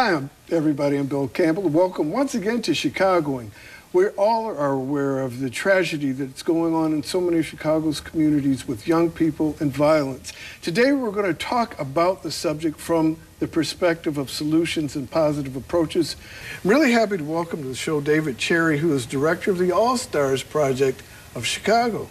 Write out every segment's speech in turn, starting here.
Hi, everybody. I'm Bill Campbell. Welcome once again to Chicagoing. We all are aware of the tragedy that's going on in so many of Chicago's communities with young people and violence. Today, we're going to talk about the subject from the perspective of solutions and positive approaches. I'm really happy to welcome to the show David Cherry, who is director of the All-Stars Project of Chicago.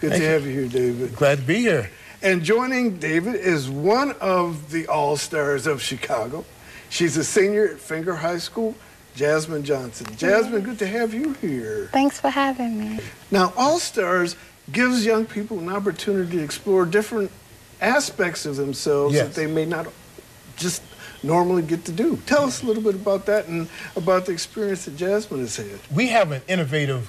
Good to have you here, David. Glad to be here. And joining David is one of the All-Stars of Chicago. She's a senior at Finger High School, Jasmine Johnson. Jasmine, good to have you here. Thanks for having me. Now, All-Stars gives young people an opportunity to explore different aspects of themselves that they may not just normally get to do. Tell us a little bit about that and about the experience that Jasmine has had. We have an innovative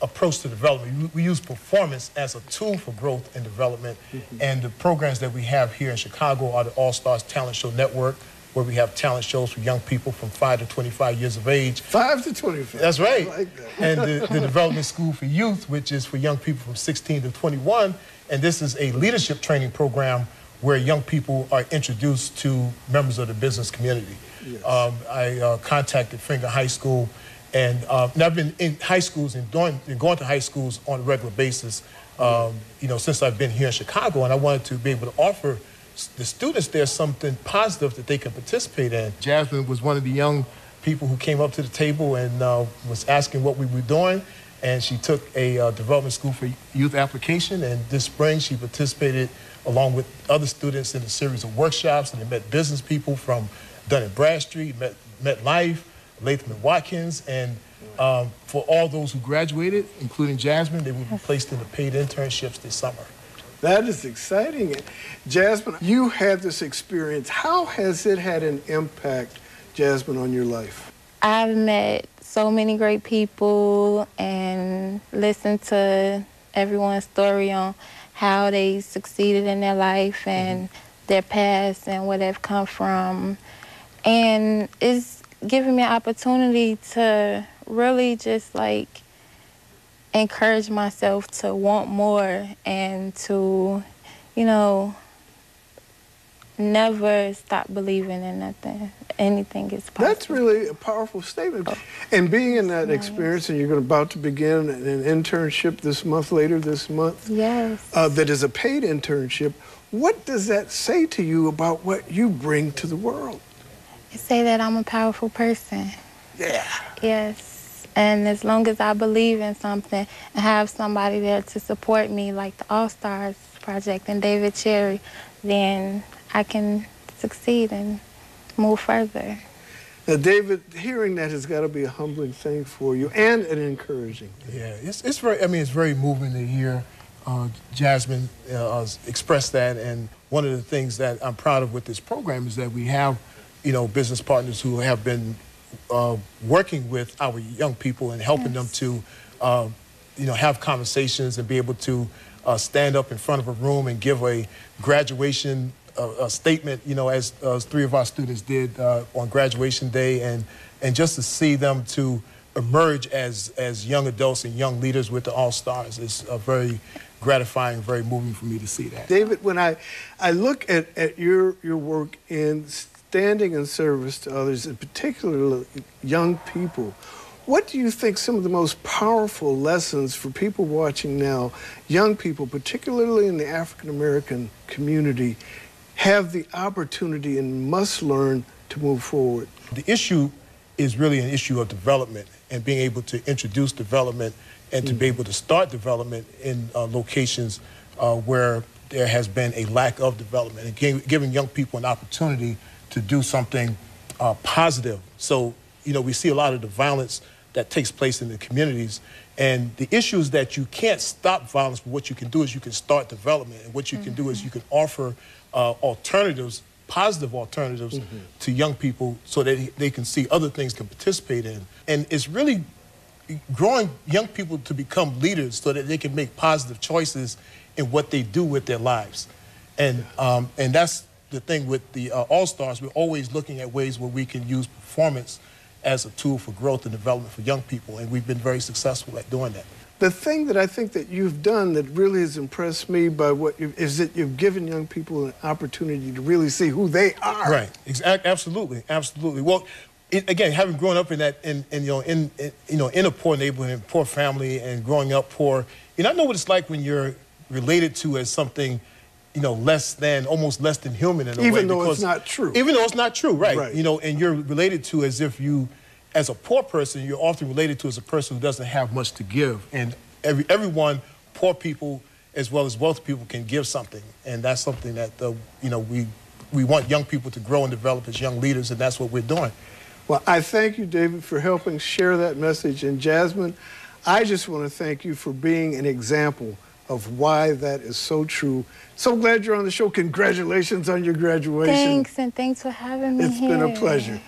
approach to development. We use performance as a tool for growth and development. And the programs that we have here in Chicago are the All-Stars Talent Show Network, where we have talent shows for young people from 5 to 25 years of age. 5 to 25. That's right. I like that. And the Development School for Youth, which is for young people from 16 to 21. And this is a leadership training program where young people are introduced to members of the business community. Yes. I contacted Finger High School, and I've been in high schools and going to high schools on a regular basis, you know, since I've been here in Chicago, and I wanted to be able to offer the students there something positive that they can participate in. Jasmine was one of the young people who came up to the table and was asking what we were doing, and she took a Development School for Youth application, and this spring she participated along with other students in a series of workshops, and they met business people from Dun & Bradstreet, met Life, Latham & Watkins, and for all those who graduated, including Jasmine, they will be placed into paid internships this summer. That is exciting. Jasmine, you had this experience. How has it had an impact, Jasmine, on your life? I've met so many great people and listened to everyone's story on how they succeeded in their life and their past and where they've come from. And it's given me an opportunity to really just like encourage myself to want more and to, you know, never stop believing in nothing. Anything is possible. That's really a powerful statement. And being in that experience, and you're about to begin an internship this month, later this month. Yes. That is a paid internship. What does that say to you about what you bring to the world? It say that I'm a powerful person. Yeah. Yes. And as long as I believe in something and have somebody there to support me, like the All-Stars Project and David Cherry, then I can succeed and move further. Now, David, hearing that has got to be a humbling thing for you and an encouraging thing. Yeah, it's very, I mean, it's very moving to hear Jasmine express that. And one of the things that I'm proud of with this program is that we have, you know, business partners who have been working with our young people and helping them to, you know, have conversations and be able to stand up in front of a room and give a graduation statement, you know, as 3 of our students did on graduation day, and just to see them to emerge as young adults and young leaders with the All-Stars is very gratifying, very moving for me to see that. David, when I look at your work in standing in service to others, in particular young people, what do you think some of the most powerful lessons for people watching now, young people, particularly in the African-American community, have the opportunity and must learn to move forward? The issue is really an issue of development and being able to introduce development and to be able to start development in locations where there has been a lack of development, and giving young people an opportunity to do something positive. So, you know, we see a lot of the violence that takes place in the communities, and the issue is that you can't stop violence, but what you can do is you can start development, and what you can do is you can offer alternatives, positive alternatives to young people so that they can see other things can participate in. And it's really growing young people to become leaders so that they can make positive choices in what they do with their lives. And that's the thing with the All-Stars. We're always looking at ways where we can use performance as a tool for growth and development for young people, and we've been very successful at doing that. The thing that I think that you've done that really has impressed me by is that you've given young people an opportunity to really see who they are. Right. Absolutely. Absolutely. Well, again, having grown up in that, in a poor neighborhood, and poor family, and growing up poor, I know what it's like when you're related to as something, almost less than human in a way. Even though it's not true. Even though it's not true, right? Right. And you're related to as if you, as a poor person, you're often related to as a person who doesn't have much to give. And everyone, poor people as well as wealthy people, can give something, and that's something that we want young people to grow and develop as young leaders, and that's what we're doing. Well, I thank you, David, for helping share that message. And Jasmine, I just want to thank you for being an example of why that is so true. So glad you're on the show. Congratulations on your graduation. Thanks, and thanks for having me here. It's been a pleasure.